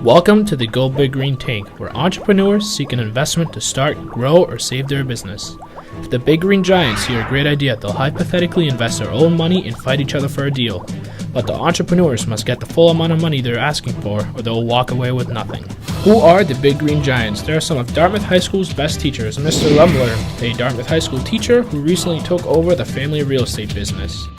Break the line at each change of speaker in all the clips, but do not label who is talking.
Welcome to the Go Big Green Tank, where entrepreneurs seek an investment to start, grow, or save their business. If the Big Green Giants see a great idea, they'll hypothetically invest their own money and fight each other for a deal. But the entrepreneurs must get the full amount of money they're asking for, or they'll walk away with nothing. Who are the Big Green Giants? They are some of Dartmouth High School's best teachers. Mr. Lumler, a Dartmouth High School teacher who recently took over the family real estate business.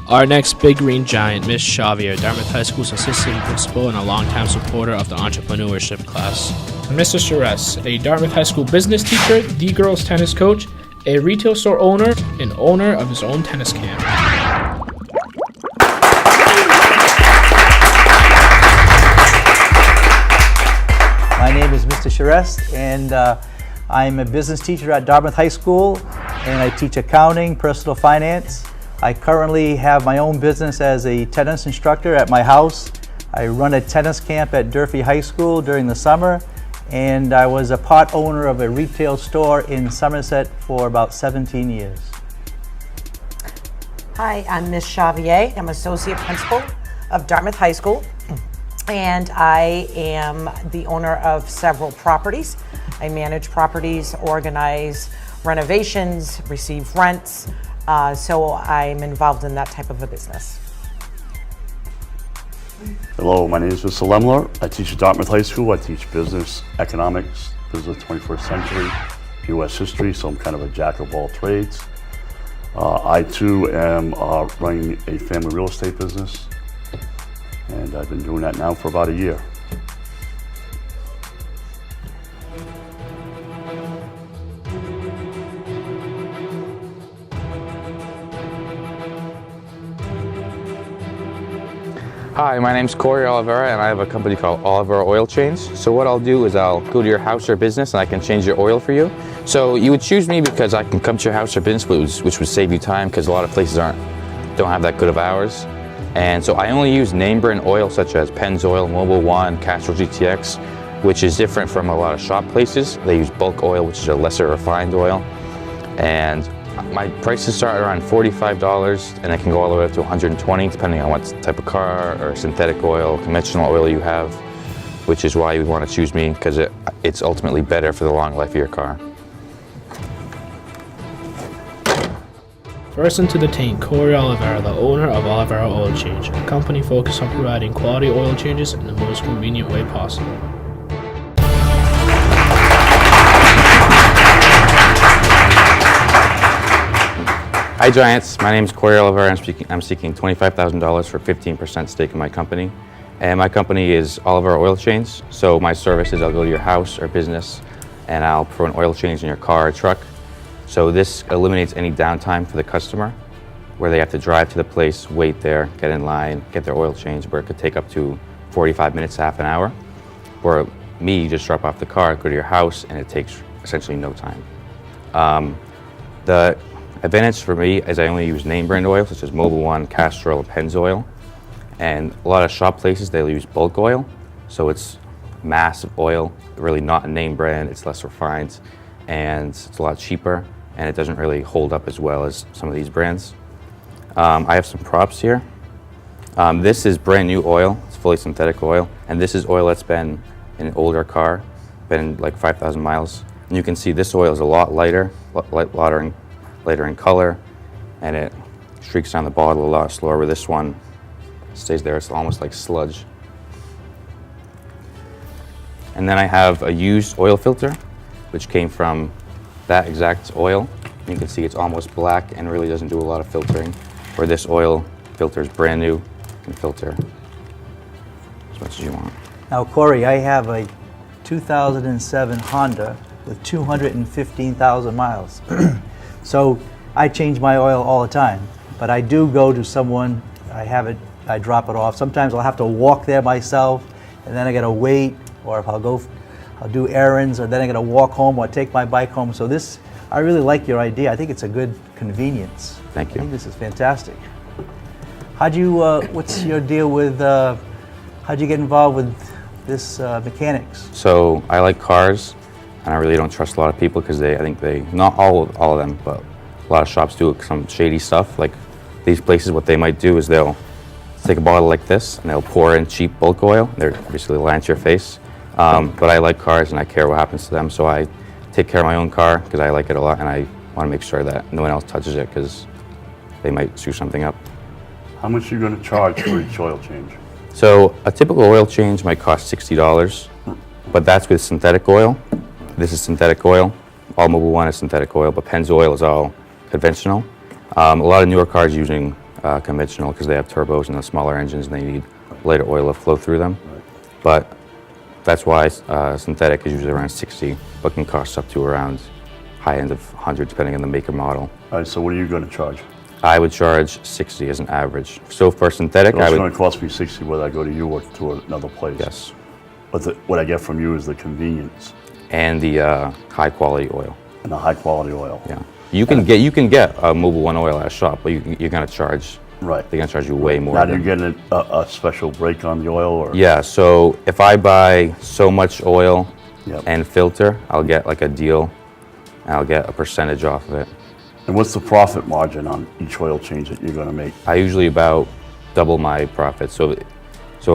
Our next Big Green Giant, Ms. Xavier, Dartmouth High School's assistant principal and a longtime supporter of the entrepreneurship class. And Mr. Charest, a Dartmouth High School business teacher, the girls tennis coach, a retail store owner, and owner of his own tennis camp.
My name is Mr. Charest, and I'm a business teacher at Dartmouth High School, and I teach accounting, personal finance. I currently have my own business as a tennis instructor at my house. I run a tennis camp at Durfee High School during the summer, and I was a part owner of a retail store in Somerset for about 17 years.
Hi, I'm Ms. Xavier. I'm associate principal of Dartmouth High School, and I am the owner of several properties. I manage properties, organize renovations, receive rents, so I'm involved in that type of a business.
Hello, my name is Mr. Lemler. I teach at Dartmouth High School. I teach business, economics, business of the 21st century, U.S. history, so I'm kind of a jack of all trades. I too am running a family real estate business, and I've been doing that now for about a year.
Hi, my name's Corey Oliveira, and I have a company called Oliveira Oil Change. So what I'll do is I'll go to your house or business and I can change your oil for you. So you would choose me because I can come to your house or business, which would save you time because a lot of places don't have that good of hours. And so I only use name brand oil such as Pennzoil, Mobil 1, Castrol GTX, which is different from a lot of shop places. They use bulk oil, which is a lesser refined oil. And my prices start around $45 and it can go all the way up to $120 depending on what type of car or synthetic oil, conventional oil you have, which is why you would want to choose me because it's ultimately better for the long life of your car.
First into the tank, Corey Oliveira, the owner of Oliveira Oil Change, a company focused on providing quality oil changes in the most convenient way possible.
Hi Giants, my name is Corey Oliveira. I'm seeking $25,000 for 15% stake in my company. And my company is Oliveira Oil Change. So my service is I'll go to your house or business and I'll perform an oil change in your car or truck. So this eliminates any downtime for the customer where they have to drive to the place, wait there, get in line, get their oil change, where it could take up to 45 minutes, half an hour. Where me, you just drop off the car, go to your house, and it takes essentially no time. The advantage for me is I only use name brand oil such as Mobil 1, Castrol, and Pennzoil. And a lot of shop places, they'll use bulk oil. So it's massive oil, really not a name brand, it's less refined, and it's a lot cheaper, and it doesn't really hold up as well as some of these brands. I have some props here. This is brand new oil, it's fully synthetic oil, and this is oil that's been in an older car, been like 5,000 miles. And you can see this oil is a lot lighter in color, and it streaks down the bottle a lot slower, where this one stays there. It's almost like sludge. And then I have a used oil filter, which came from that exact oil. You can see it's almost black and really doesn't do a lot of filtering, where this oil filter is brand new, you can filter as much as you want.
Now, Corey, I have a 2007 Honda with 215,000 miles. So I change my oil all the time, but I do go to someone, I drop it off. Sometimes I'll have to walk there myself, and then I gotta wait, or if I'll do errands, or then I gotta walk home or take my bike home. So I really like your idea. I think it's a good convenience.
Thank you.
I think this is fantastic. What's your deal with, how'd you get involved with this mechanics?
So I like cars, and I really don't trust a lot of people because I think not all of them, but a lot of shops do some shady stuff. Like these places, what they might do is they'll take a bottle like this, and they'll pour in cheap bulk oil. They're basically lying to your face. But I like cars, and I care what happens to them, so I take care of my own car because I like it a lot, and I want to make sure that no one else touches it because they might screw something up.
How much are you going to charge for each oil change?
So a typical oil change might cost $60, but that's with synthetic oil. This is synthetic oil. All Mobil 1 is synthetic oil, but Pennzoil is all conventional. A lot of newer cars using conventional because they have turbos and the smaller engines and they need lighter oil to flow through them. But that's why synthetic is usually around 60, but can cost up to around high end of 100 depending on the make or model.
All right, so what are you going to charge?
I would charge 60 as an average. So for synthetic,
So
I
it's
would,
going to cost me 60 whether I go to you or to another place.
yes.
But what I get from you is the convenience
And the high quality oil.
and the high quality oil.
Yeah. You can get a Mobil 1 oil at a shop, but you're going to charge,
Right.
they're going to charge you way more.
Now, do you
than-
get a special break on the oil? Or?
Yeah, so if I buy so much oil
Yep.
and filter, I'll get like a deal, and I'll get a percentage off of it.
And what's the profit margin on each oil change that you're going to make?
I usually about double my profit. So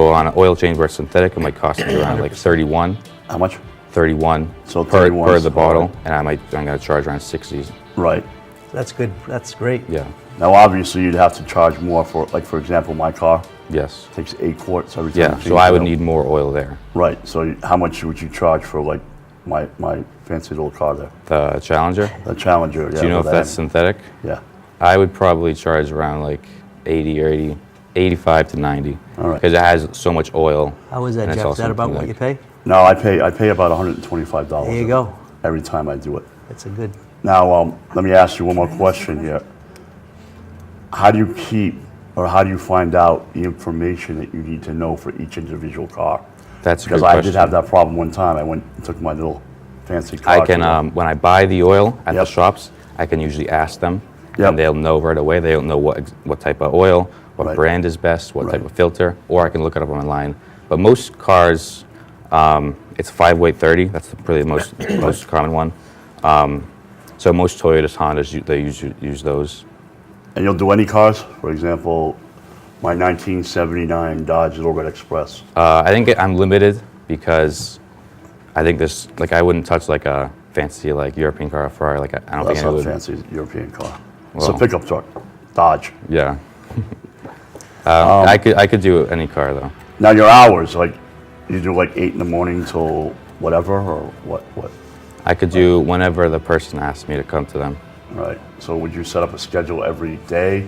on an oil change where it's synthetic, it might cost me around like 31
How much? So
per
31
per
is
the
all
bottle,
right.
and I'm going to charge around 60.
Right.
That's good. That's great.
Yeah,
Now, obviously, you'd have to charge more for, like, for example, my car
yes.
takes 8 quarts every time.
Yeah,
you
so
change
I
the
would
oil.
need more oil there.
Right. So how much would you charge for, like, my fancy little car there?
The Challenger,
The Challenger.
do you know if that's synthetic?
Yeah.
I would probably charge around like 80 or 80, 85 to 90.
All right.
Because it has so much oil.
How is that,
and it's
Jeff? Is
also
that about what
like-
you pay?
No, I pay about $125.
There you go.
Every time I do it.
That's a good.
Now, let me ask you one more question here. How do you keep, or how do you find out the information that you need to know for each individual car?
That's a good
Because I
question.
did have that problem one time. I went and took my little fancy car.
I can, when I buy the oil at the
Yep.
shops, I can usually ask them,
Yep.
and they'll know right away. They'll know what type of oil, what
Right.
brand is best, what
Right.
type of filter, or I can look it up online. But most cars, it's 5-weight 30. That's probably the most common one. So most Toyotas, Hondas, they use those.
And you'll do any cars? For example, my 1979 Dodge Little Red Express.
I think I'm limited because I think this, like, I wouldn't touch like a fancy like European car or Ferrari. Like, I don't
That's
think
not
I
a
would.
fancy European car. It's a
Well.
pickup truck, Dodge.
Yeah. I could do any car though.
Now your hours, like, you do like 8 in the morning till whatever, or what?
I could do whenever the person asks me to come to them.
Right. So would you set up a schedule every day?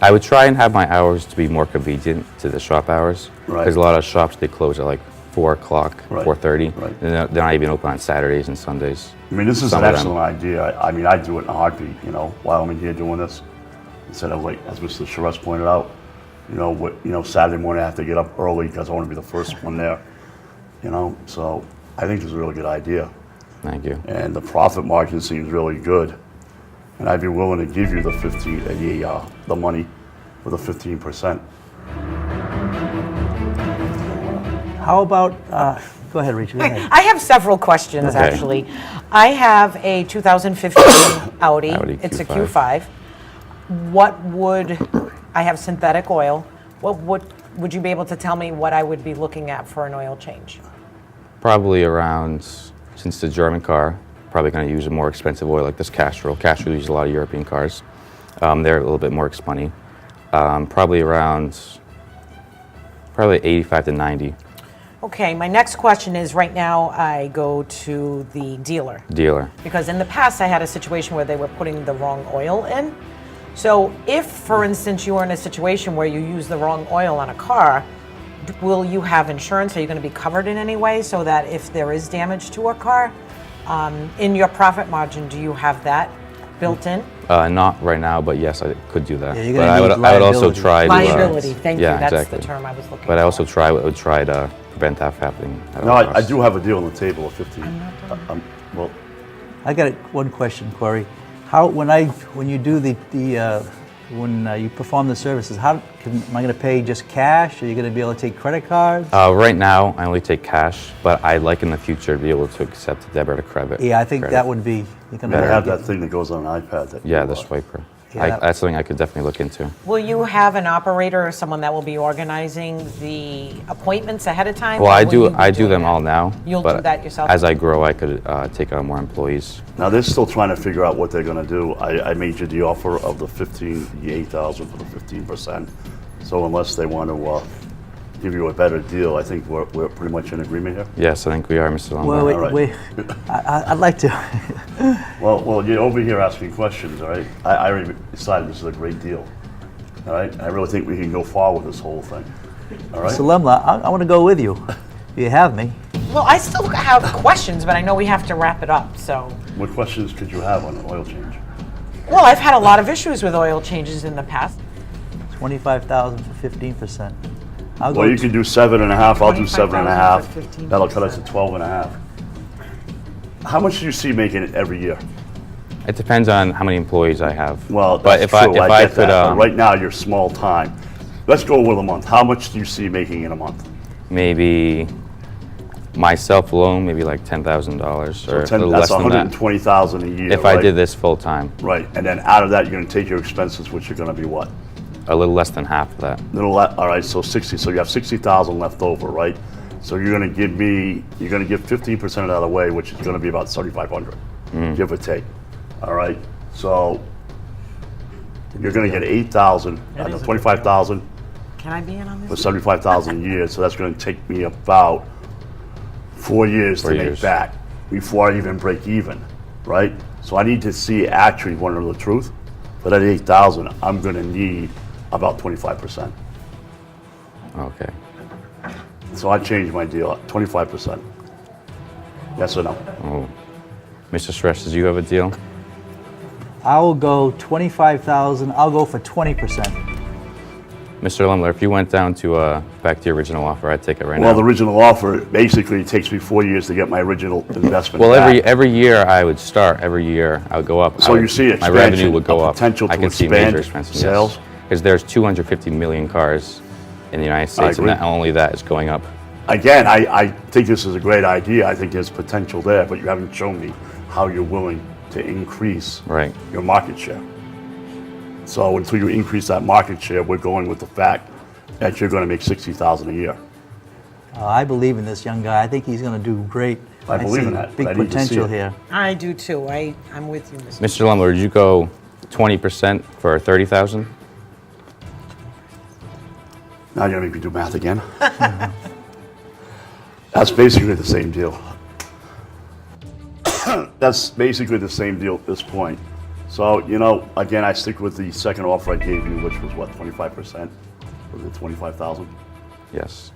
I would try and have my hours to be more convenient to the shop hours.
Right.
Because a lot of shops, they close at like 4 o'clock,
Right.
4:30.
Right.
And they're not even open on Saturdays and Sundays.
I mean, this is
Some
an
of them.
excellent idea. I mean, I'd do it in a heartbeat, you know, while I'm in here doing this. Instead of, like, as Mr. Charest pointed out, Saturday morning I have to get up early because I want to be the first one there, So I think it's a really good idea.
Thank you.
And the profit margin seems really good. And I'd be willing to give you the money for the 15%.
How about? Go ahead, Rachel. Go ahead.
I have several questions,
Okay.
actually. I have a 2015 Audi.
Audi
It's a
Q5.
Q5. I have synthetic oil. Would you be able to tell me what I would be looking at for an oil change?
Probably around, since it's a German car, probably going to use a more expensive oil like this Castrol. Castrol uses a lot of European cars. They're a little bit more money. Probably 85 to 90
Okay, my next question is, right now I go to the dealer.
dealer.
Because in the past I had a situation where they were putting the wrong oil in. So if, for instance, you are in a situation where you use the wrong oil on a car, will you have insurance? Are you going to be covered in any way so that if there is damage to a car, in your profit margin, do you have that built in?
Not right now, but yes, I could do that.
Yeah, you're
but
gonna need
I would also
liability.
try to,
Liability, thank you,
yeah,
that's
exactly.
the term I was looking
But I also
for.
would try to prevent that from happening. at
No,
all
I
costs.
do have a deal on the table of 15. Well,
I got one question, Corey. When you do when you perform the services, am I going to pay just cash? Are you going to be able to take credit cards?
Right now, I only take cash, but I'd like in the future to be able to accept debit or credit.
Yeah, I think
credit.
that would be.
I have that thing that goes on an iPad.
Yeah, the swiper.
Yeah.
That's something I could definitely look into.
Will you have an operator or someone that will be organizing the appointments ahead of time?
Well,
or
I
will you be
do
doing
them
that?
all now.
You'll
but
do that yourself?
As I grow, I could take on more employees.
Now, they're still trying to figure out what they're gonna do. I made you the offer of the 8,000 for the 15%. So unless they want to give you a better deal, I think we're pretty much in agreement here.
Yes, I think we are, Mr. Lombard.
Well,
All right.
wait, I'd like to.
Well, you're over here asking questions, all right? I already decided this is a great deal, all right? I really think we can go forward with this whole thing, all right?
Mr. Lemler, I want to go with you. You have me.
Well, I still have questions, but I know we have to wrap it up, so.
What questions could you have on an oil change?
Well, I've had a lot of issues with oil changes in the past.
25,000 for 15%. I'll
Well,
go.
you can do 7.5, I'll do 7.5.
25,000 for 15%.
That'll cut us to 12.5. How much do you see making it every year?
It depends on how many employees I have.
Well,
but
that's
if
true,
I
get
could,
that. But right now, you're small time. Let's go with a month. How much do you see making in a month?
maybe myself alone, maybe like $10,000 or a little less
That's
than that.
120,000 a year,
If I
right?
did this full time,
Right, and then out of that, you're gonna take your expenses, which are gonna be what?
a little less than half of that.
All right, so 60, so you have 60,000 left over, right? So you're gonna give 15% of that away, which is gonna be about 7,500, give or take. All right, so you're gonna get 8,000, out of 25,000
Can I be in on
for
this?
75,000 a year, so that's gonna take me about 4 years to
4
make
years.
back before I even break even, right? So I need to see actually one of the truth. For that 8,000, I'm gonna need about 25%.
Okay.
So I changed my deal, 25%. Yes or no?
Oh, Mr. Suresh, did you have a deal?
I will go 25,000. I'll go for 20%.
Mr. Lemler, if you went down to back to your original offer, I'd take it right
Well,
now.
the original offer, basically, it takes me 4 years to get my original investment
Well,
back.
every year I would start. Every year I would go up.
So you see
my
expansion,
revenue would go
a
up.
potential
I
to
could see
expand
major expansion.
sales?
Because there's 250 million cars in the United States, and
agree.
not only that is going up.
Again, I think this is a great idea. I think there's potential there, but you haven't shown me how you're willing to increase
Right.
your market share. So until you increase that market share, we're going with the fact that you're going to make 60,000 a year.
I believe in this young guy. I think he's going to do great.
I believe
see
in that,
Big
but I need to see
potential
it.
here.
I do too. I'm with you, Mr.
Mr. Lemler, did you go 20% for 30,000?
Now you're going to make me do math again. That's basically the same deal. That's basically the same deal at this point. So, again, I stick with the second offer I gave you, which was what, 25%? Was it 25,000?
Yes.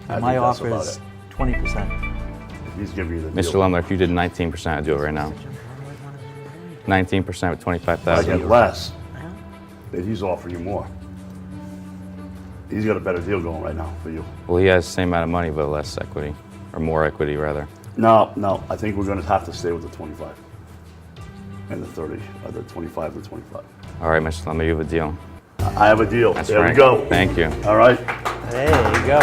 I
My
think that's
offer
about
is
it.
20%.
He's giving you the
Mr.
deal.
Lemler, if you did 19%, I'd do it right now. 19% with
I
25,000.
get less, but he's offering you more. He's got a better deal going right now for you.
Well, he has the same amount of money, but less equity, or more equity rather.
No, I think we're going to have to stay with the 25 and the 30, or the 25 to 25.
All right, Mr. Lemler, you have a deal.
I have a deal.
That's
There
right.
we go.
Thank you.
All right.
There you go.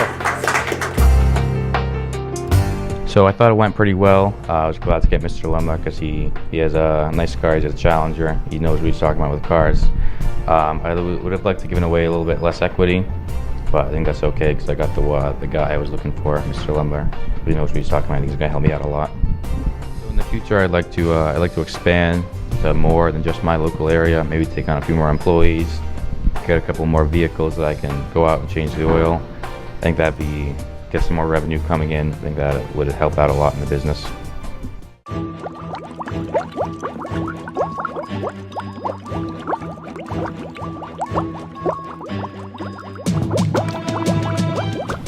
So I thought it went pretty well. I was glad to get Mr. Lemler because he has a nice car. He's a Challenger. He knows what he's talking about with cars. I would have liked to give away a little bit less equity, but I think that's okay because I got the guy I was looking for, Mr. Lemler. He knows what he's talking about. He's gonna help me out a lot. So in the future, I'd like to expand to more than just my local area. Maybe take on a few more employees, get a couple more vehicles that I can go out and change the oil. I think get some more revenue coming in. I think that would help out a lot in the business.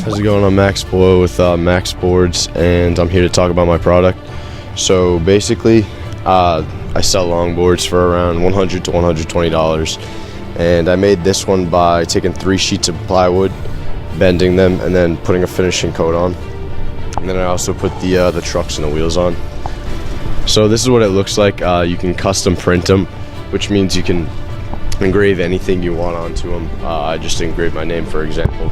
How's it going? I'm Max Boyle with Max Boards, and I'm here to talk about my product. So basically, I sell longboards for around $100 to $120, and I made this one by taking 3 sheets of plywood, bending them, and then putting a finishing coat on. And then I also put the trucks and the wheels on. So this is what it looks like. You can custom print them, which means you can engrave anything you want onto them. I just engraved my name, for example.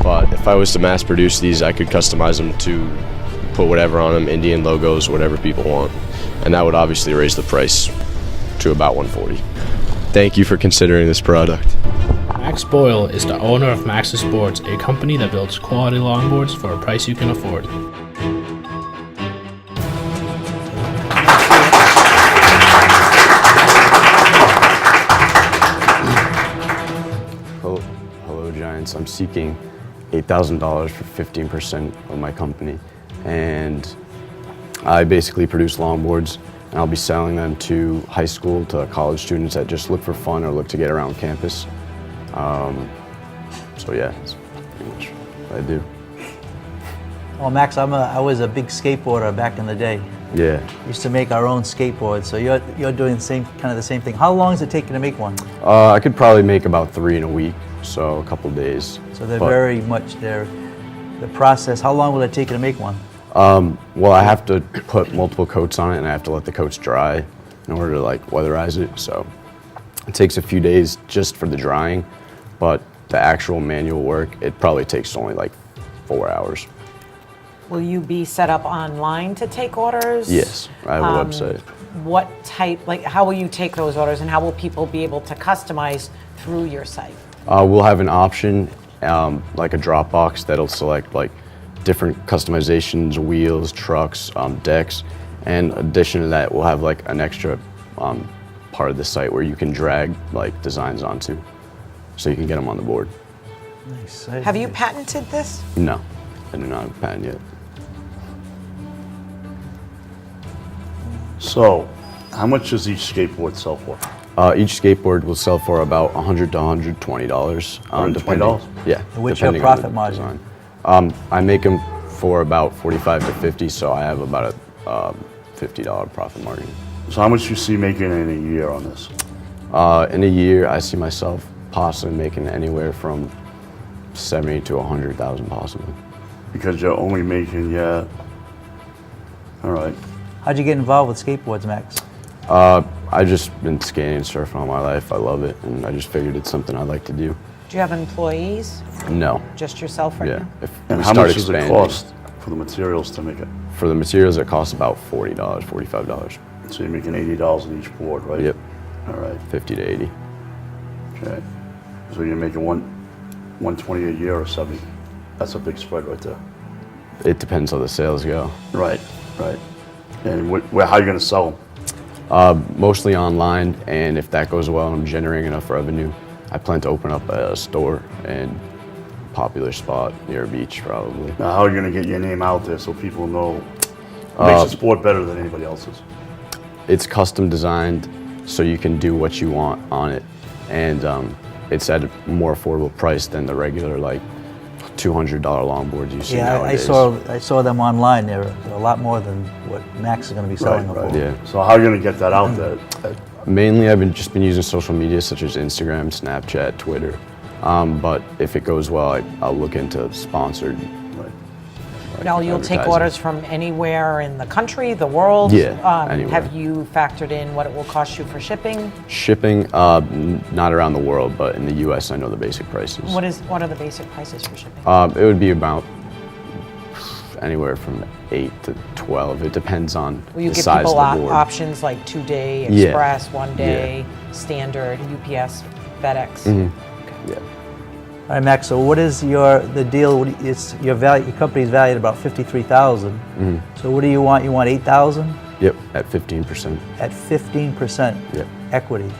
But if I was to mass produce these, I could customize them to put whatever on them, Indian logos, whatever people want. And that would obviously raise the price to about $140. thank you for considering this product.
Max Boyle is the owner of Max's Boards, a company that builds quality longboards for a price you can afford.
Hello, Giants. I'm seeking $8,000 for 15% of my company, and I basically produce longboards, and I'll be selling them to high school, to college students that just look for fun or look to get around campus. So yeah, that's pretty much what I do.
Well, Max, I was a big skateboarder back in the day.
Yeah.
Used to make our own skateboards, so you're doing the same thing. How long does it take you to make one?
I could probably make about 3 in a week, so a couple days.
So they're
But-
very much the process. How long will it take you to make one?
Well, I have to put multiple coats on it, and I have to let the coats dry in order to like weatherize it. So it takes a few days just for the drying, but the actual manual work, it probably takes only like 4 hours.
Will you be set up online to take orders?
Yes, I have a website.
What type, like, how will you take those orders and how will people be able to customize through your site?
We'll have an option, like a drop box that'll select like different customizations, wheels, trucks, decks, and in addition to that, we'll have like an extra part of the site where you can drag like designs onto, so you can get them on the board.
Nice.
Have you patented this?
No, I do not have a patent yet.
So, how much does each skateboard sell for?
Each skateboard will sell for about $100 to $120.
$120?
Yeah.
And what's your
depending on
profit
the
margin?
design. I make them for about 45 to 50, so I have about a $50 profit margin.
So how much do you see making in a year on this?
In a year, I see myself possibly making anywhere from 70 to 100,000 possibly.
Because you're only making, yeah. All right.
How'd you get involved with skateboards, Max?
I've just been skating and surfing all my life. I love it, and I just figured it's something I'd like to do.
Do you have employees?
No.
Just yourself right
Yeah.
now?
If
And
we
how
start
much does it
expanding-
cost for the materials to make it?
For the materials, it costs about $40, $45.
So you're making $80 on each board, right?
Yep,
All right.
50 to 80.
Okay. So you're making 120 a year or 70? That's a big spread right there.
It depends how the sales go.
Right. Right. And how are you going to sell them?
Mostly online, and if that goes well and I'm generating enough revenue, I plan to open up a store in a popular spot near a beach probably.
Now, how are you going to get your name out there so people know? Makes the sport better than anybody else's.
It's custom designed, so you can do what you want on it, and it's at a more affordable price than the regular like $200 longboards you see
Yeah,
nowadays.
I saw them online. They're a lot more than what Max is going to be selling them for.
Yeah.
So how are you going to get that out there?
Mainly, I've just been using social media such as Instagram, Snapchat, Twitter. But if it goes well, I'll look into sponsored.
Now, you'll take
advertising.
orders from anywhere in the country, the world?
Yeah, anywhere.
Have you factored in what it will cost you for shipping?
Shipping, not around the world, but in the U.S. I know the basic prices.
What are the basic prices for shipping?
It would be about anywhere from 8 to 12. It depends on
Will you
the
give
size
people
of the board.
options like 2-day,
Yeah.
express, 1 day, standard, UPS, FedEx?
Mm-hmm. Yeah.
All right, Max. So what is the deal? It's your company's valued about $53,000.
Mm-hmm.
So what do you want? You want $8,000
Yep, at 15%.
at 15%
Yep.
equity.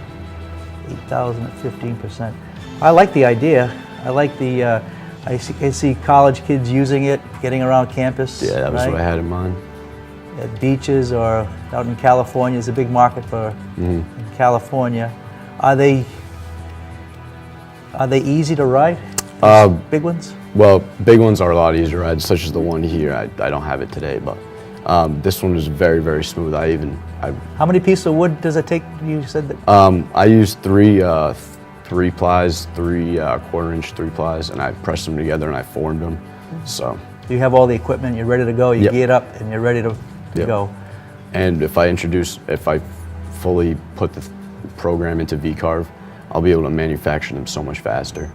$8,000 at 15%. I like the idea. I like the. I see college kids using it, getting around campus.
Yeah, that was
right?
what I had in mind.
At beaches or out in California. There's a big market for
Mm-hmm.
in California. Are they easy to ride? Big ones?
Well, big ones are a lot easier to ride, such as the one here. I don't have it today, but this one is very, very smooth.
How many pieces of wood does it take? You said that.
I used three plies, 3 quarter-inch 3-plies, and I pressed them together and I formed them. So,
You have all the equipment. You're ready to go. You
Yep.
geared up and you're ready to
Yep.
go.
and if I fully put the program into VCarve, I'll be able to manufacture them so much faster.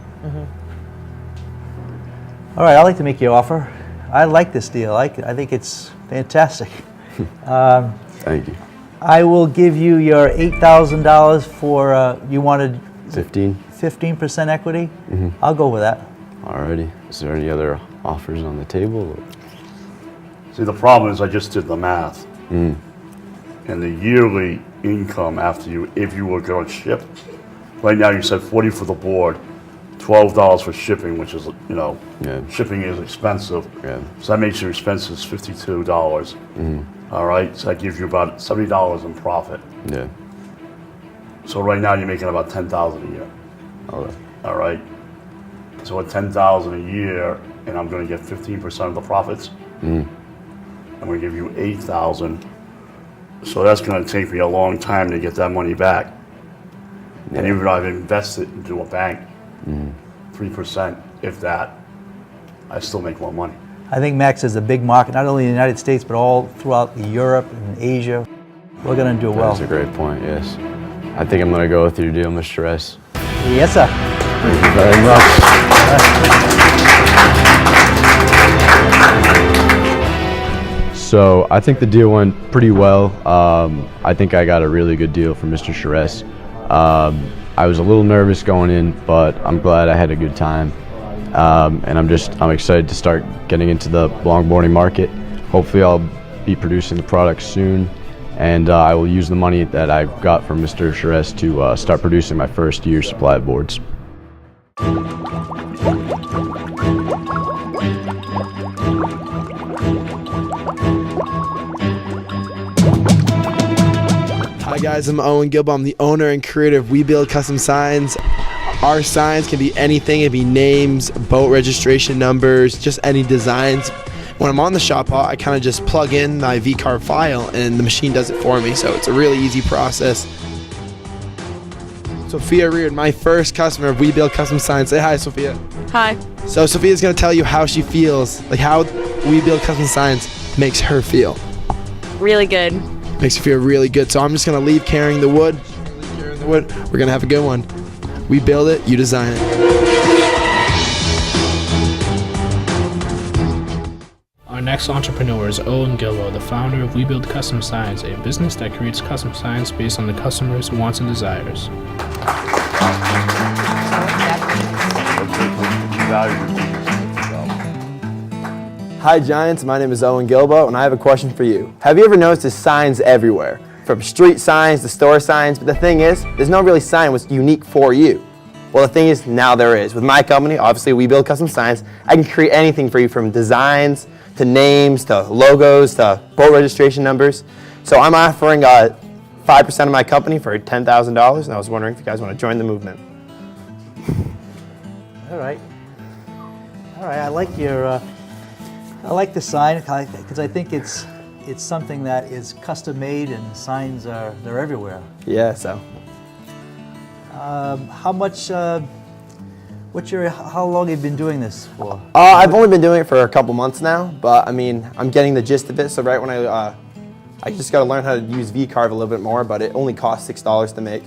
All right, I'd like to make you an offer. I like this deal. I think it's fantastic.
Thank you.
I will give you your $8,000 for, you wanted
15.
15% equity? I'll go with that.
Alrighty. Is there any other offers on the table?
See, the problem is I just did the math. And the yearly income after you, if you were going to ship, right now you said 40 for the board, $12 for shipping, which is,
Yeah.
shipping is expensive.
Yeah.
So that makes your expenses $52. All right, so that gives you about $70 in profit.
Yeah.
So right now you're making about $10,000 a year.
Alright.
All right. So at $10,000 a year, and I'm going to get 15% of the profits. I'm going to give you $8,000. So that's going to take me a long time to get that money back. And even though I've invested into a bank, 3%, if that, I still make more money.
I think Max is a big market, not only in the United States, but all throughout Europe and Asia. We're going to do well.
That's a great point, yes. I think I'm going to go with your deal, Mr. S.
Yes, sir.
Thank you very much. So I think the deal went pretty well. I think I got a really good deal from Mr. Charest. I was a little nervous going in, but I'm glad I had a good time. And I'm excited to start getting into the longboarding market. Hopefully I'll be producing the product soon, and I will use the money that I got from Mr. Charest to start producing my first year's supply of boards.
Hi guys, I'm Owen Gilbaugh. I'm the owner and creator of We Build Custom Signs. Our signs can be anything. It can be names, boat registration numbers, just any designs. When I'm on the shop hall, I kind of just plug in my VCarve file and the machine does it for me. So it's a really easy process. Sophia Reard, my first customer of We Build Custom Signs. Say hi, Sophia.
Hi.
So Sophia's gonna tell you how she feels, like how We Build Custom Signs makes her feel.
Really good.
Makes you feel really good. So I'm just gonna leave carrying the wood. We're gonna have a good one. We build it, you design it.
Our next entrepreneur is Owen Gilbo, the founder of We Build Custom Signs, a business that creates custom signs based on the customer's wants and desires.
Hi Giants, my name is Owen Gilbo and I have a question for you. Have you ever noticed there's signs everywhere? From street signs to store signs, but the thing is, there's no really sign what's unique for you. Well, the thing is, now there is. With my company, obviously We Build Custom Signs, I can create anything for you from designs, to names, to logos, to boat registration numbers. So I'm offering 5% of my company for $10,000, and I was wondering if you guys want to join the movement.
All right. I like your, I like the sign because I think it's something that is custom made and signs they're everywhere.
Yeah, so.
How much, how long have you been doing this for?
I've only been doing it for a couple months now, but I mean, I'm getting the gist of it. So right when I just got to learn how to use VCarve a little bit more, but it only costs $6 to make,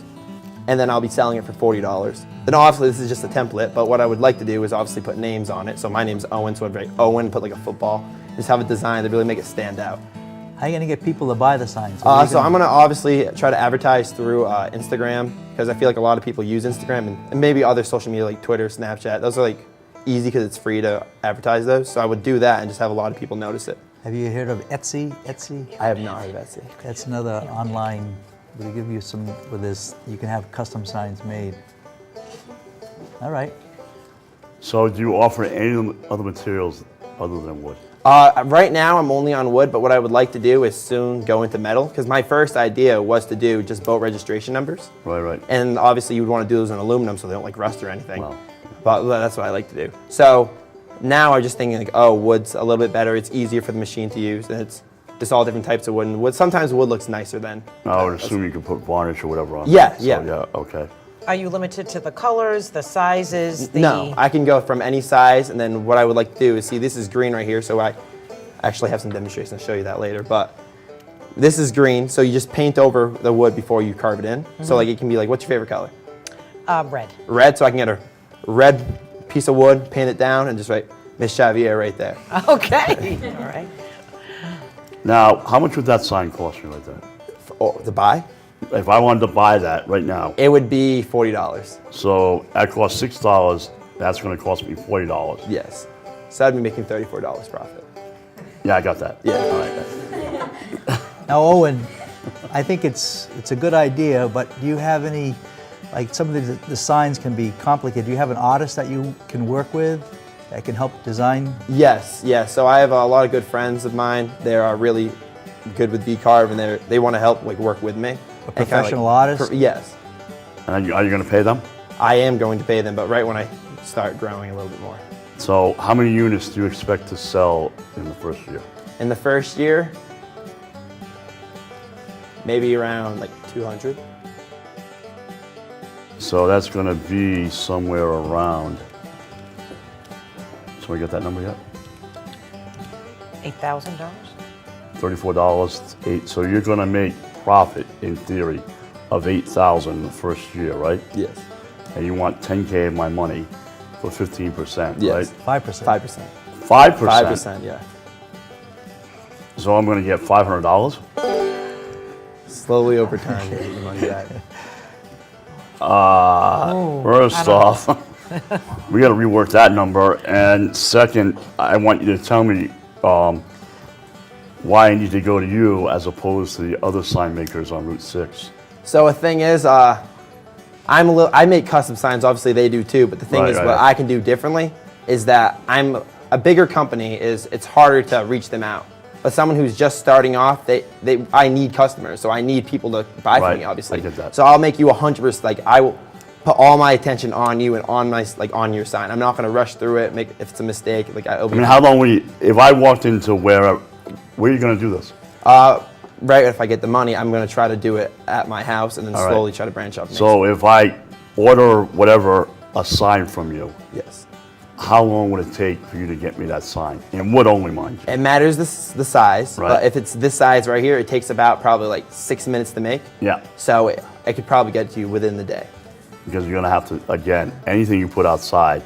and then I'll be selling it for $40. Then obviously this is just a template, but what I would like to do is obviously put names on it. So my name's Owen, so I'd write Owen, put like a football, just have a design to really make it stand out.
How are you going to get people to buy the signs?
So I'm going to obviously try to advertise through Instagram, because I feel like a lot of people use Instagram and maybe other social media like Twitter, Snapchat. Those are like easy because it's free to advertise those. So I would do that and just have a lot of people notice it.
Have you heard of Etsy?
I have not heard of Etsy.
That's another online, we'll give you some, with this, you can have custom signs made. All right.
So do you offer any other materials other than wood?
Right now I'm only on wood, but what I would like to do is soon go into metal, because my first idea was to do just boat registration numbers.
Right.
And obviously you would want to do those in aluminum so they don't like rust or anything.
Wow.
But that's what I like to do. So now I'm just thinking like, oh, wood's a little bit better. It's easier for the machine to use, and it's just all different types of wood. And wood, sometimes wood looks nicer than.
I would assume you could put varnish or whatever on.
Yeah,
So,
yeah.
Okay.
Are you limited to the colors, the sizes, the...
No, I can go from any size, and then what I would like to do is, see, this is green right here, so I actually have some demonstrations, I'll show you that later, but this is green, so you just paint over the wood before you carve it in. So like it can be like, what's your favorite color?
Red.
Red, so I can get a red piece of wood, paint it down, and just write Miss Xavier right there.
Okay, all right.
Now, how much would that sign cost me right there?
Oh, to buy?
If I wanted to buy that right now,
It would be $40.
so that costs $6, that's gonna cost me $40.
Yes. So I'd be making $34 profit.
Yeah, I got that.
Yeah.
All right.
Now, Owen, I think it's a good idea, but do you have any, like some of the signs can be complicated. Do you have an artist that you can work with that can help design?
Yes, yeah. So I have a lot of good friends of mine. They're really good with VCarve, and they want to help like work with me.
A professional artist?
Yes.
And are you gonna pay them?
I am going to pay them, but right when I start growing a little bit more.
So how many units do you expect to sell in the first year?
In the first year, maybe around like 200.
So that's gonna be somewhere around, so we get that number yet?
$8,000?
$34, so you're gonna make profit, in theory, of $8,000 the first year, right?
Yes.
And you want 10K of my money for 15%,
Yes.
right?
5%.
5%.
5%?
5%, yeah.
So I'm gonna get $500?
Slowly over time, you get the money back.
First off, we gotta rework that number, and second, I want you to tell me why I need to go to you as opposed to the other sign makers on Route 6.
So the thing is, I make custom signs. Obviously, they do too. But the thing
Right,
is,
right,
what
right.
I can do differently is that I'm a bigger company. It's harder to reach them out. But someone who's just starting off, I need customers. So I need people to buy
Right,
from me. Obviously,
I get that.
So I'll make you 100%. Like I will put all my attention on you and on my on your sign. I'm not going to rush through it. Make if it's a mistake. Like
I mean, how long will you, if I walked into where are you gonna do this?
Right, if I get the money, I'm going to try to do it at my house and then
All right.
slowly try to branch off.
So if I order whatever, a sign from you,
Yes.
how long would it take for you to get me that sign? In wood only, mind you.
It matters the size,
Right.
but if it's this size right here, it takes about probably like 6 minutes to make.
Yeah,
So I could probably get to you within the day.
because you're gonna have to, again, anything you put outside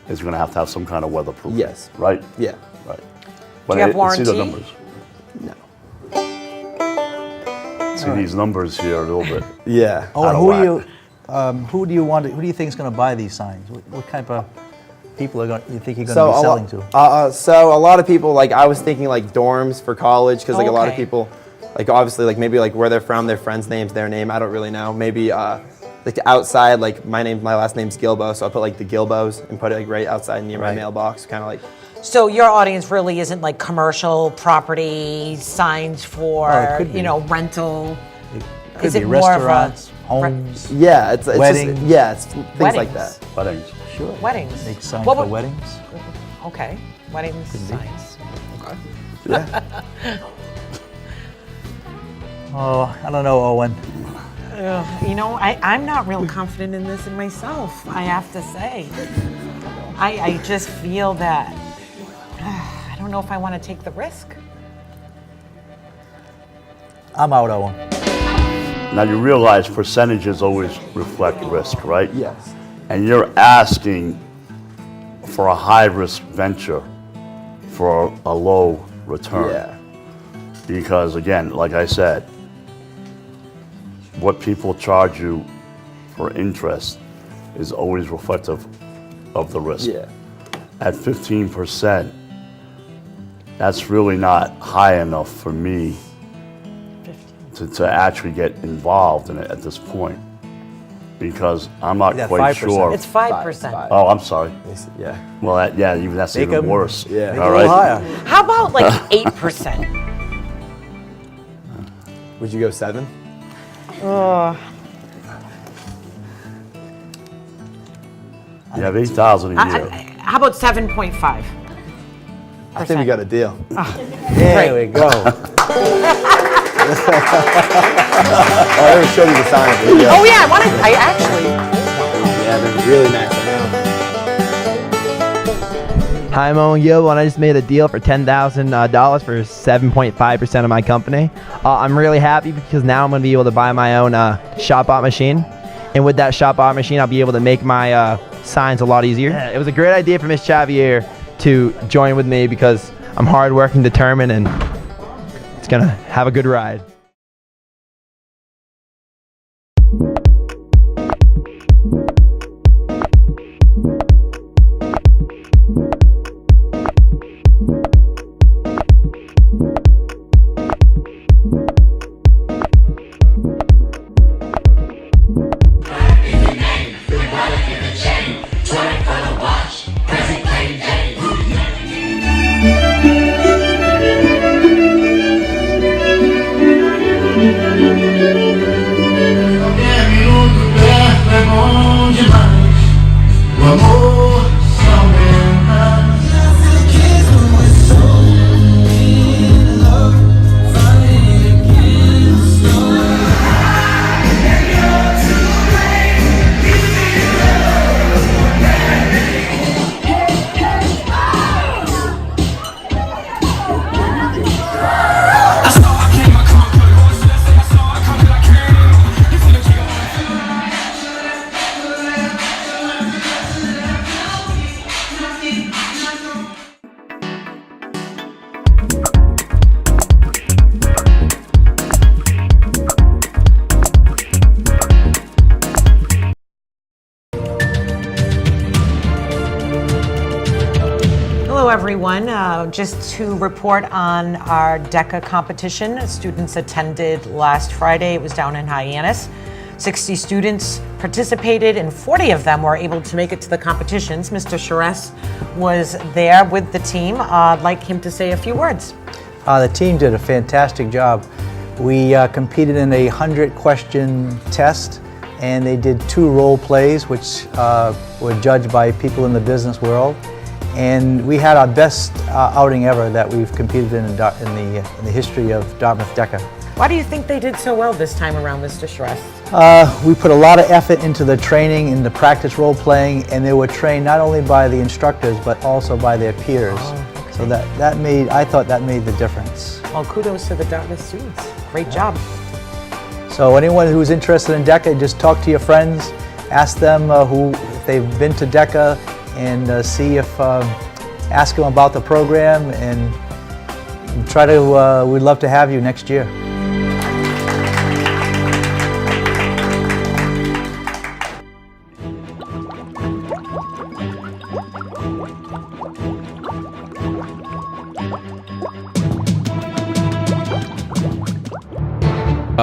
is gonna have to have some kind of weatherproof.
Yes.
Right?
Yeah.
Right. But
you have
see the
warranty?
numbers.
No.
See these numbers here a little bit.
Yeah.
Oh,
Out
and
of
who
whack.
who do you think is going to buy these signs? What type of people you think you're going to
So
be
a
selling to?
so a lot of people like I was thinking like dorms for college because like a lot of
Okay.
people like obviously like maybe like where they're from, their friends' names, their name. I don't really know. Maybe like the outside like my last name's Gilbo, so I put like the Gilbos and put it like right outside near my
Right.
mailbox, kind of like.
So your audience really isn't like commercial property signs for,
Oh, it could be.
rental.
Could
is
be
it more of a-
restaurants, homes.
Yeah, it's
Weddings.
just it's things like
Weddings.
that.
Weddings.
Sure.
Weddings.
Make signs
What
for
would-
weddings.
Okay, weddings,
be.
signs.
Oh, I don't know, Owen.
I'm not real confident in this in myself, I have to say. I just feel that, I don't know if I want to take the risk.
I'm out, Owen.
Now you realize percentages always reflect risk, right?
Yes.
And you're asking for a high risk venture for a low return.
Yeah.
Because again, like I said, what people charge you for interest is always reflective of the risk.
Yeah.
At 15%, that's really not high enough for me to actually get involved in it at this point. Because I'm not
Yeah,
quite
5%.
sure.
It's 5%.
Five.
Oh, I'm sorry.
Yeah.
Well, even that's
Make
even
'em-
worse.
Yeah.
Make it
All
a little
right.
higher.
How about like 8%?
Would you go 7?
You have 8,000 a year.
How about 7.5?
I think we got a deal.
There we go.
I already showed you the sign.
Oh yeah, I actually.
Yeah, they're really nice. Hi, I'm Owen Gilbo, and I just made a deal for $10,000 for 7.5% of my company. I'm really happy because now I'm going to be able to buy my own shop art machine. And with that shop art machine, I'll be able to make my signs a lot easier. Yeah, it was a great idea for Miss Xavier to join with me because I'm hardworking, determined, and it's going to have a good ride.
Hello, everyone. Just to report on our DECA competition. Students attended last Friday. It was down in Hyannis. 60 students participated and 40 of them were able to make it to the competitions. Mr. Charest was there with the team. I'd like him to say a few words.
The team did a fantastic job. We competed in a 100-question test, and they did 2 role plays, which were judged by people in the business world. And we had our best outing ever that we've competed in the history of Dartmouth DECA.
Why do you think they did so well this time around, Mr. Charest?
We put a lot of effort into the training, in the practice role playing, and they were trained not only by the instructors but also by their peers. So I thought that made the difference.
Well, kudos to the Dartmouth students. Great job.
So anyone who's interested in DECA, just talk to your friends, ask them if they've been to DECA, and see if ask them about the program, and we'd love to have you next year.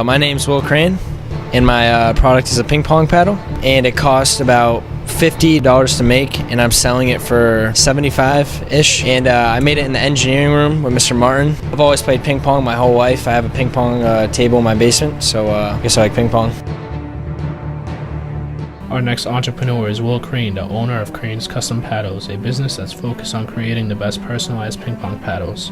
My name's Will Crane, and my product is a ping pong paddle, and it costs about $50 to make, and I'm selling it for $75-ish. And I made it in the engineering room with Mr. Martin. I've always played ping pong my whole life. I have a ping pong table in my basement, so I guess I like ping pong.
Our next entrepreneur is Will Crane, the owner of Crane's Custom Paddles, a business that's focused on creating the best personalized ping pong paddles.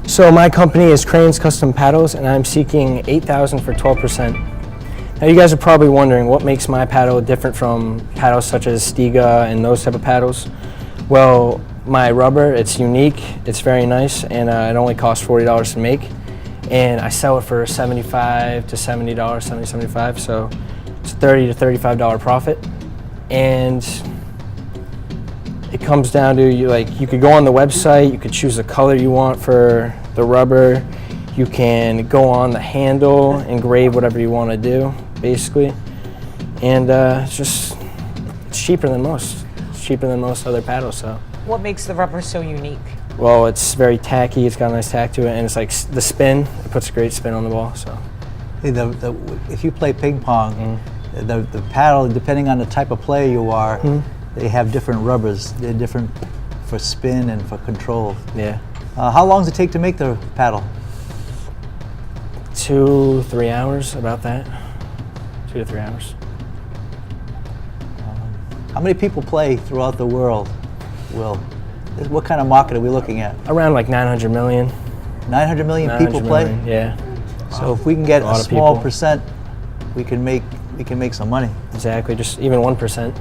So my company is Crane's Custom Paddles, and I'm seeking $8,000 for 12%. Now you guys are probably wondering what makes my paddle different from paddles such as Stiga and those type of paddles. Well, my rubber, it's unique, it's very nice, and it only costs $40 to make. And I sell it for $75 to $70, $75, so it's $30 to $35 profit. And it comes down to you could go on the website, you could choose the color you want for the rubber, you can go on the handle, engrave whatever you want to do, basically. And it's cheaper than most. It's cheaper than most other paddles. So.
What makes the rubber so unique?
Well, it's very tacky, it's got a nice tack to it, and it's like the spin, it puts a great spin on the ball. So.
If you play ping pong, the paddle, depending on the type of player you are, they have different rubbers. They're different for spin and for control.
Yeah.
How long does it take to make the paddle?
2-3 hours, about that. 2 to 3 hours.
How many people play throughout the world, Will? What kind of market are we looking at?
Around like 900 million.
900 million people play?
Yeah.
So if we can get a small
people.
percent, we can make some money.
Exactly, just even 1%.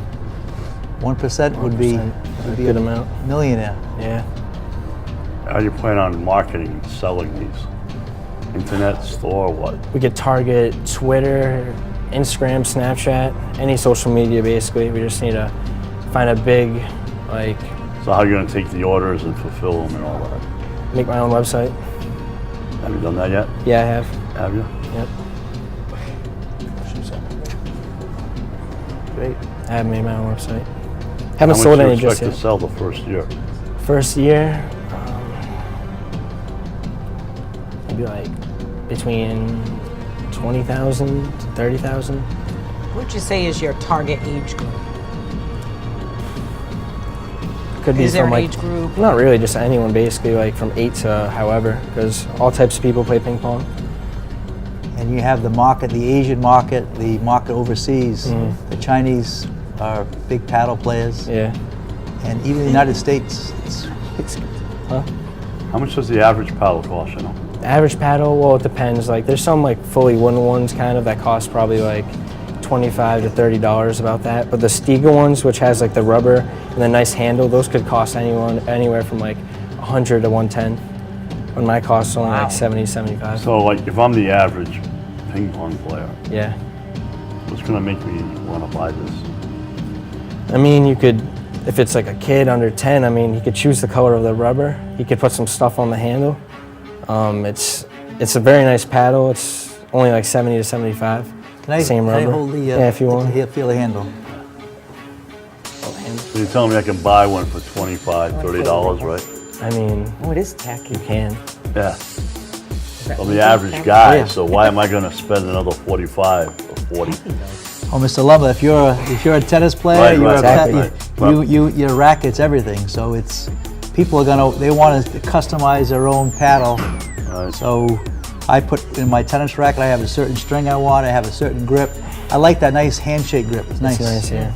1% would be
a good amount.
Millionaire.
Yeah.
How do you plan on marketing and selling these? Internet store, what?
We could target Twitter, Instagram, Snapchat, any social media basically. We just need to find a big,
So how are you going to take the orders and fulfill them and all that?
make my own website.
Have you done that yet?
Yeah, I have.
Have you?
Yep.
Great.
I have made my own website. Haven't sold any just
How much do you expect
yet.
to sell the first year?
First year, maybe like between 20,000 to 30,000.
What would you say is your target age group?
Could be
Is there
from
an
like
age group?
not really, just anyone basically, like from 8 to however, because all types of people play ping pong.
And you have the market, the Asian market, the market overseas. The Chinese are big paddle players.
Yeah.
And even the United States.
How much does the average paddle cost, you know?
The average paddle, well, it depends. Like there's some like fully wooden ones kind of that cost probably like $25 to $30 about that. But the Stiga ones, which has like the rubber and the nice handle, those could cost anywhere from like 100 to 110. When my cost is only like 70, 75.
So like if I'm the average ping pong player,
Yeah.
what's going to make me want to buy this?
I mean, you could, if it's like a kid under 10, I mean, he could choose the color of the rubber. He could put some stuff on the handle. It's a very nice paddle. It's only like 70 to 75. Same
can I
rubber.
hold the,
Yeah, if you want.
feel the handle?
So you're telling me I can buy one for $25, $30, right?
I mean,
Oh, it is tacky.
you can.
Yeah. I'm the average guy, so why am I gonna spend another 45 or 40?
Oh, Mr. Lumber, if you're a tennis player,
Right,
you're
right,
a
right.
your racket's everything. So it's people they want to customize their own paddle.
Right.
So I put in my tennis racket, I have a certain string I want, I have a certain grip. I like that nice handshake grip. It's nice.
It's nice, yeah.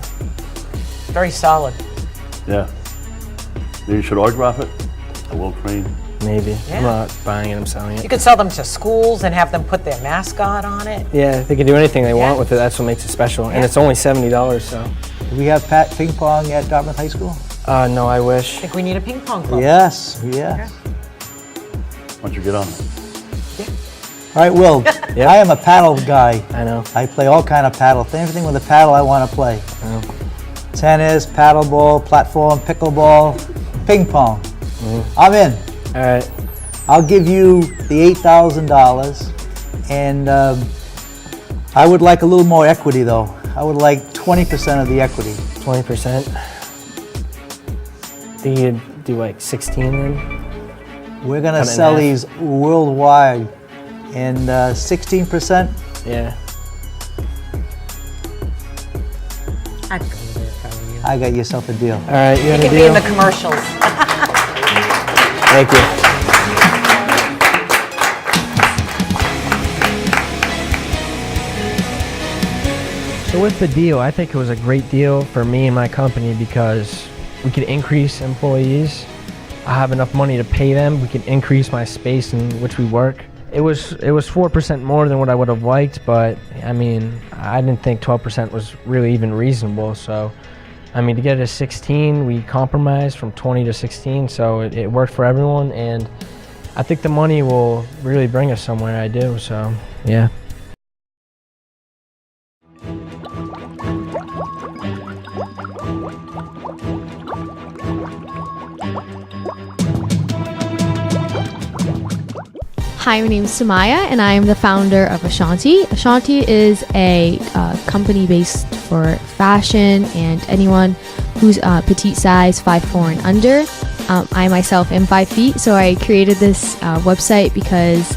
Very solid.
Yeah. Maybe you should autograph it. I will train.
Maybe.
Yeah.
I'm not buying it, I'm selling
You
it.
could sell them to schools and have them put their mascot on it.
Yeah, they can do anything they
Yeah.
want with it. That's what makes it special. And
Yeah.
it's only $70, so.
Do we have ping pong at Dartmouth High School?
No, I wish.
I think we need a ping pong club.
Yes, yes.
Why don't you get on it?
All right, Will.
Yep.
I am a paddle guy.
I know.
I play all kind of paddle. Anything with a paddle I want to play.
know.
Tennis, paddleball, platform, pickleball, ping pong. I'm in.
All right.
I'll give you the $8,000, and I would like a little more equity, though. I would like 20% of the equity.
20%. Think you'd do like 16 then?
We're gonna
Cut it in
sell
half.
these worldwide, and 16%.
Yeah.
I'd go with it if I were you.
I got yourself a deal.
All right, you
You
got a
can be in
deal?
the commercials.
Thank you. So with the deal, I think it was a great deal for me and my company because we could increase employees. I have enough money to pay them. We can increase my space in which we work. It was 4% more than what I would have liked, but I mean, I didn't think 12% was really even reasonable. So, I mean, to get it to 16, we compromised from 20 to 16, so it worked for everyone, and I think the money will really bring us somewhere. I do, so yeah.
Hi, my name is Samaya, and I am the founder of Ashanti. Ashanti is a company based for fashion and anyone who's petite size, 5'4" and under. I myself am 5 feet, so I created this website because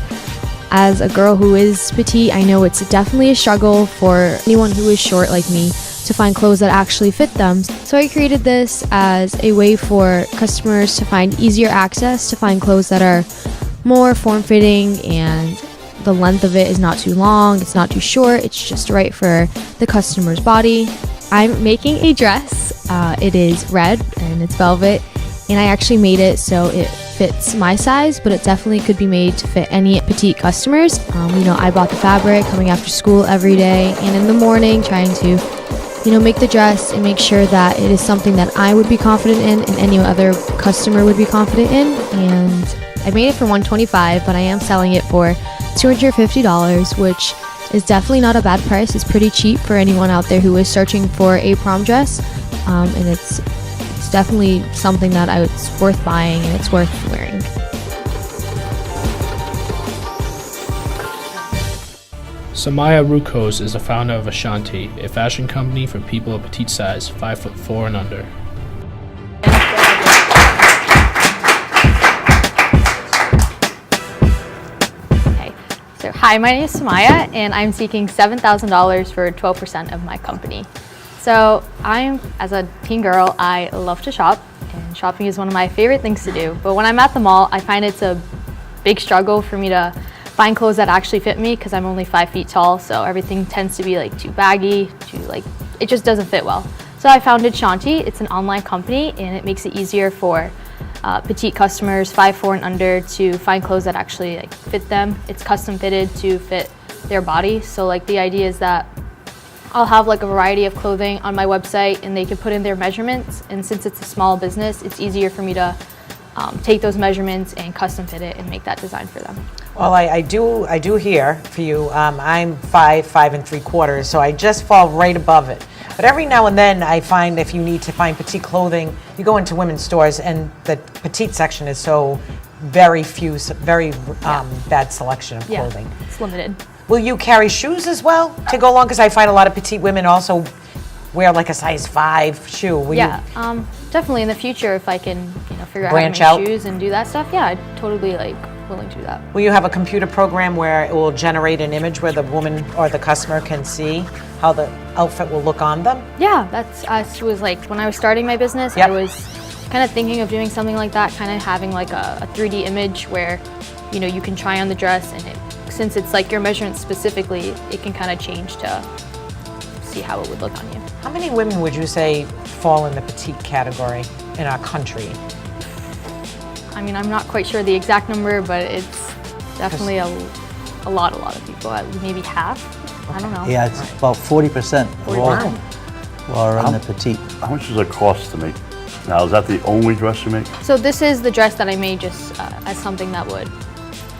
as a girl who is petite, I know it's definitely a struggle for anyone who is short like me to find clothes that actually fit them. So I created this as a way for customers to find easier access to find clothes that are more form-fitting and the length of it is not too long, it's not too short, it's just right for the customer's body. I'm making a dress. It is red and it's velvet, and I actually made it so it fits my size, but it definitely could be made to fit any petite customers. I bought the fabric coming after school every day and in the morning trying to make the dress and make sure that it is something that I would be confident in and any other customer would be confident in. And I made it for $125, but I am selling it for $250, which is definitely not a bad price. It's pretty cheap for anyone out there who is searching for a prom dress, and it's definitely something that it's worth buying and it's worth wearing.
Samaya Rukos is the founder of Ashanti, a fashion company for people of petite size, 5'4" and under.
So, hi, my name is Samaya, and I'm seeking $7,000 for 12% of my company. So, as a teen girl, I love to shop, and shopping is one of my favorite things to do. But when I'm at the mall, I find it's a big struggle for me to find clothes that actually fit me because I'm only 5 feet tall, so everything tends to be too baggy, it just doesn't fit well. So I founded Shanti. It's an online company, and it makes it easier for petite customers, 5'4" and under, to find clothes that actually fit them. It's custom fitted to fit their body. So the idea is that I'll have a variety of clothing on my website, and they can put in their measurements. And since it's a small business, it's easier for me to take those measurements and custom fit it and make that design for them.
Well, I do hear for you. I'm 5 3/4, so I just fall right above it. But every now and then I find if you need to find petite clothing, you go into women's stores and the petite section is so very few, very bad selection of clothing.
It's limited.
Will you carry shoes as well to go along? Because I find a lot of petite women also wear like a size 5 shoe. Will
Yeah, definitely in the future if I can, figure out
Branch
how to
out?
make shoes and do that stuff. Yeah, I'd totally willing to do that.
Will you have a computer program where it will generate an image where the woman or the customer can see how the outfit will look on them?
Yeah, that's was like when I was starting my business,
Yep.
I was kind of thinking of doing something like that, kind of having like a 3D image where, you can try on the dress and since it's like your measurements specifically, it can kind of change to see how it would look on you.
How many women would you say fall in the petite category in our country?
I mean, I'm not quite sure the exact number, but it's definitely a lot of people, maybe half. I don't know.
Yeah, it's about 40% of all
Wow.
are on the petite.
How much does it cost to make? Now, is that the only dress you make?
So this is the dress that I made just as something that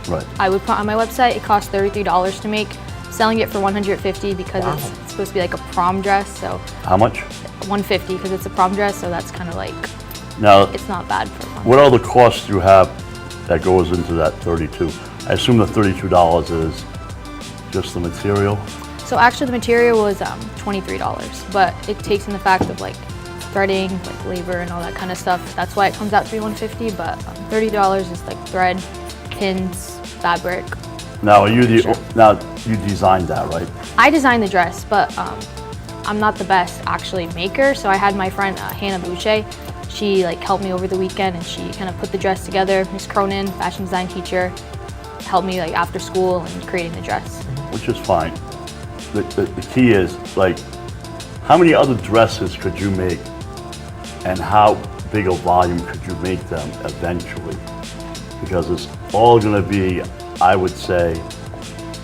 Right.
I would put on my website. It costs $33 to make. Selling it for $150 because it's supposed to be like a prom dress. So
How much?
$150 because it's a prom dress. So that's kind of like,
Now,
it's not bad for prom.
what other costs do you have that goes into that 32? I assume the $32 is just the material.
So actually the material was $23, but it takes in the fact of like threading, like labor and all that kind of stuff. That's why it comes out to be $150, but $30 is like thread, pins, fabric.
Now, you designed that, right?
I designed the dress, but I'm not the best actually maker. So I had my friend Hannah Boucher. She helped me over the weekend and she kind of put the dress together. Miss Cronin, fashion design teacher, helped me after school in creating the dress.
Which is fine. The key is, how many other dresses could you make and how big a volume could you make them eventually? Because it's all gonna be, I would say,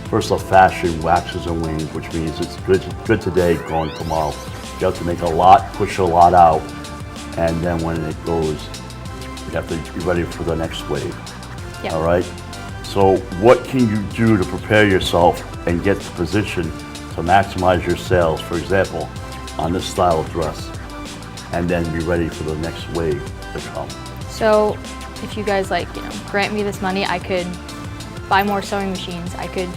first off, fashion waxes and wanes, which means it's good today, gone tomorrow. You have to make a lot, push a lot out, and then when it goes, you have to be ready for the next wave.
Yeah.
All right? So what can you do to prepare yourself and get to position to maximize your sales, for example, on this style of dress, and then be ready for the next wave to come?
So if you guys grant me this money, I could buy more sewing machines. I could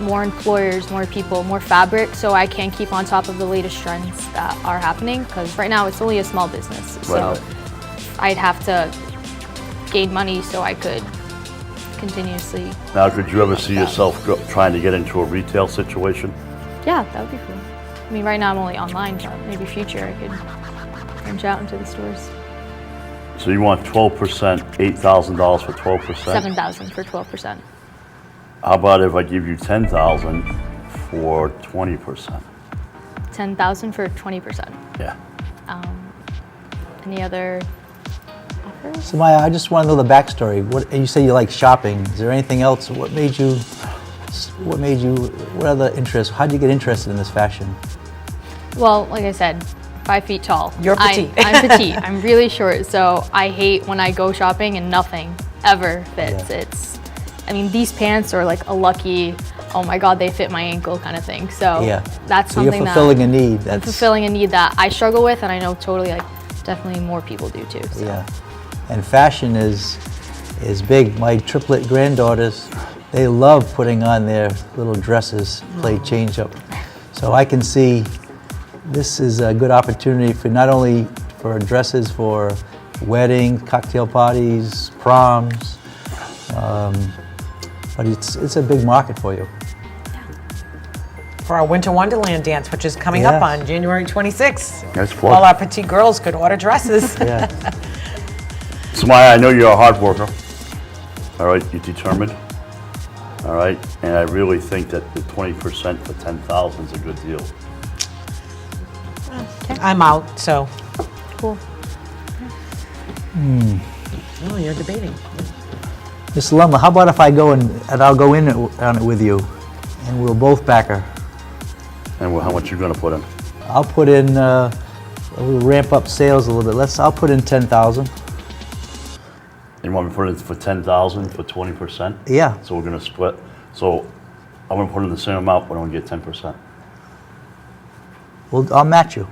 more employers, more people, more fabric, so I can keep on top of the latest trends that are happening. Because right now it's only a small business, so
Right.
I'd have to gain money so I could continuously.
Now, could you ever see yourself trying to get into a retail situation?
Yeah, that would be cool. I mean, right now I'm only online, but maybe future I could branch out into the stores.
So you want 12%, $8,000 for 12%?
$7,000 for 12%.
How about if I give you $10,000 for 20%?
$10,000 for 20%.
Yeah.
Any other offers?
So Maya, I just want to know the backstory. You say you like shopping. Is there anything else? What other interests? How did you get interested in this fashion?
Well, like I said, 5 feet tall.
You're petite.
I'm petite. I'm really short, so I hate when I go shopping and nothing ever fits.
Yeah.
These pants are like a lucky, oh my God, they fit my ankle kind of thing. So
Yeah.
that's
So you're
something
fulfilling a need.
I'm fulfilling a need that I struggle with, and I know totally definitely more people do too. So.
Yeah, and fashion is big. My triplet granddaughters, they love putting on their little dresses, play change up. So I can see this is a good opportunity for not only for dresses for weddings, cocktail parties, proms, but it's a big market for you.
For our Winter Wonderland dance, which is coming up
Yeah.
on January 26th.
That's fun.
All our petite girls could order dresses.
Yeah.
So Maya, I know you're a hard worker. All right, you're determined. All right, and I really think that the 20% for 10,000 is a good deal.
I'm out, so.
Cool.
Oh, you're debating.
Miss Lumley, how about if I go and I'll go in on it with you, and we'll both back her.
And how much you gonna put in?
I'll put in, we'll ramp up sales a little bit. I'll put in 10,000.
You want me to put it for 10,000 for 20%?
Yeah.
So we're gonna split. So I'm gonna put in the same amount, but I'm gonna get 10%.
Well, I'll match you.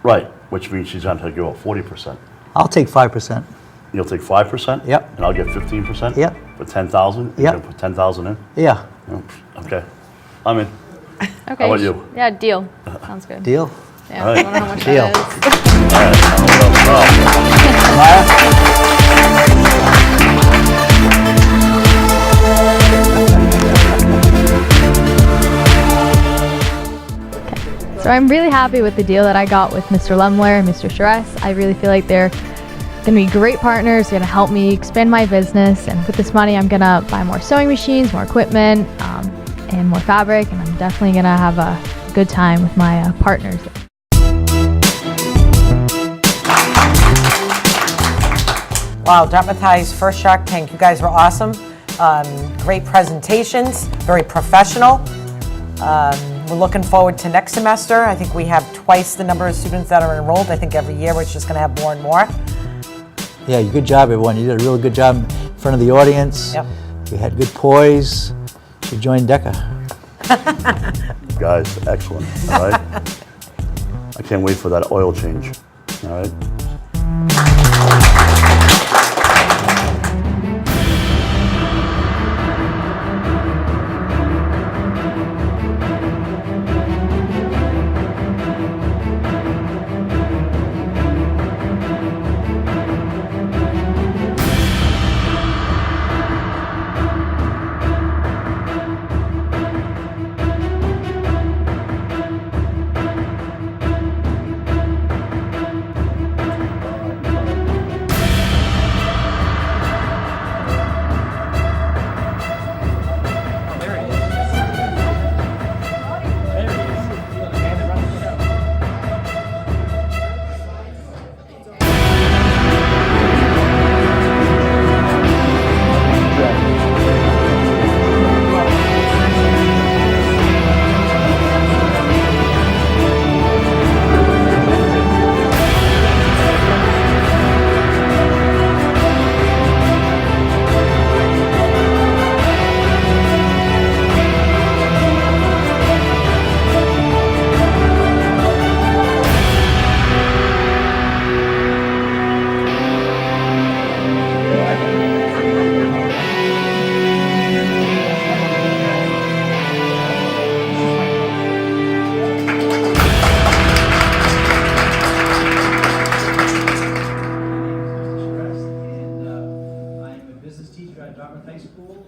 Right, which means she's gonna give up 40%.
I'll take 5%.
You'll take 5%?
Yep.
And I'll get 15%?
Yep.
For 10,000?
Yep.
You're gonna put 10,000 in?
Yeah.
Okay. I'm in.
Okay.
How about you?
Yeah, deal. Sounds good.
Deal?
Yeah,
All
I
right.
don't know how much
Deal.
So I'm really happy with the deal that I got with Mr. Lemler and Mr. Charest. I really feel like they're going to be great partners. They're going to help me expand my business. And with this money, I'm going to buy more sewing machines, more equipment, and more fabric. And I'm definitely going to have a good time with my partners.
Wow, Dartmouth High's first Shark Tank. You guys were awesome. Great presentations, very professional. We're looking forward to next semester. I think we have twice the number of students that are enrolled. I think every year we're just going to have more and more.
Yeah, good job, everyone. You did a really good job in front of the audience.
Yep.
You had good poise. You joined DECA.
Guys, excellent. All right. I can't wait for that oil change. All right.
High School.